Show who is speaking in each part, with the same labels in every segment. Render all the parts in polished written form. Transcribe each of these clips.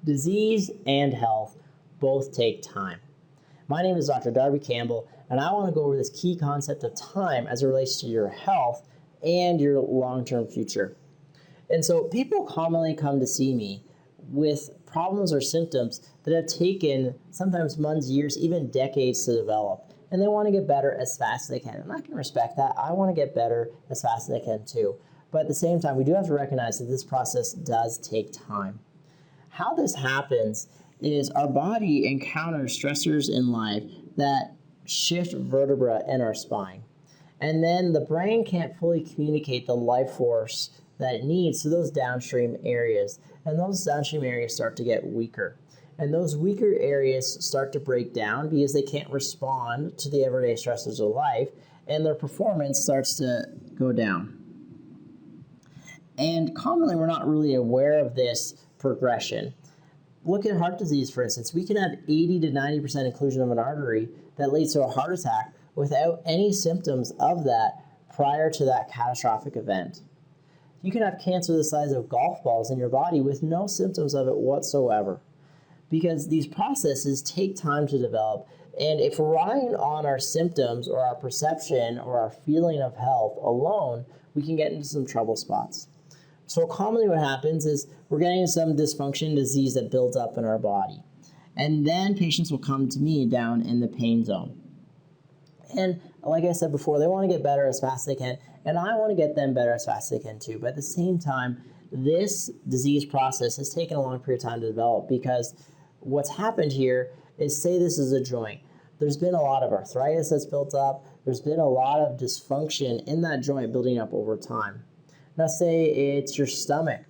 Speaker 1: Disease and health both take time. My name is Dr. Darby Campbell, and I want to go over this key concept of time as it relates to your health and your long-term future. And so people commonly come to see me with problems or symptoms that have taken sometimes months, years, even decades to develop. And they want to get better as fast as they can. And I can respect that. I want to get better as fast as I can too. But at the same time, we do have to recognize that this process does take time. How this happens is our body encounters stressors in life that shift vertebra in our spine. And then the brain can't fully communicate the life force that it needs to those downstream areas. And those downstream areas start to get weaker. And those weaker areas start to break down because they can't respond to the everyday stressors of life, and their performance starts to go down. And commonly, we're not really aware of this progression. Look at heart disease, for instance. We can have 80 to 90% occlusion of an artery that leads to a heart attack without any symptoms of that prior to that catastrophic event. You can have cancer the size of golf balls in your body with no symptoms of it whatsoever, because these processes take time to develop. And if we're relying on our symptoms or our perception or our feeling of health alone, we can get into some trouble spots. So commonly what happens is we're getting some dysfunction, disease that builds up in our body. And then patients will come to me down in the pain zone. And like I said before, they want to get better as fast as they can, and I want to get them better as fast as they can too. But at the same time, this disease process has taken a long period of time to develop, because what's happened here is, say this is a joint. There's been a lot of arthritis that's built up. There's been a lot of dysfunction in that joint building up over time. Now say it's your stomach.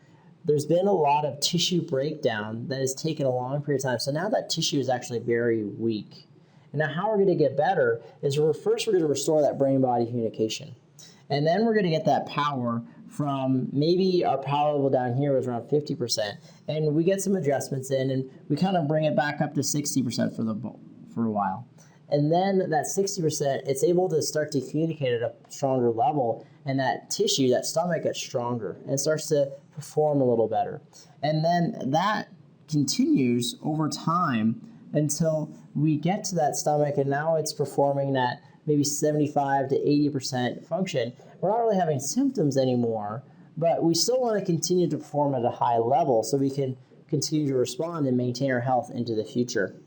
Speaker 1: There's been a lot of tissue breakdown that has taken a long period of time. So now that tissue is actually very weak. And now how we're going to get better is we're going to restore that brain-body communication. And then we're going to get that power from, maybe our power level down here was around 50%. And we get some adjustments in, and we kind of bring it back up to 60% for a while. And then that 60%, it's able to start to communicate at a stronger level, and that tissue, that stomach, gets stronger and starts to perform a little better. And then that continues over time until we get to that stomach, and now it's performing that maybe 75 to 80% function. We're not really having symptoms anymore, but we still want to continue to perform at a high level so we can continue to respond and maintain our health into the future.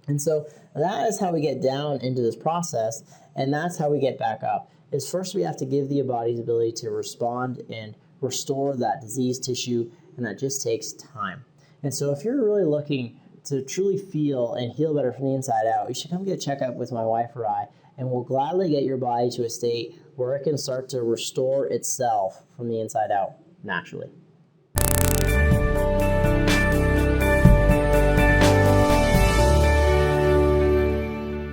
Speaker 1: And so that is how we get down into this process, and that's how we get back up. Is first we have to give the body's ability to respond and restore that diseased tissue, and that just takes time. And so if you're really looking to truly feel and heal better from the inside out, you should come get a checkup with my wife or I, and we'll gladly get your body to a state where it can start to restore itself from the inside out naturally.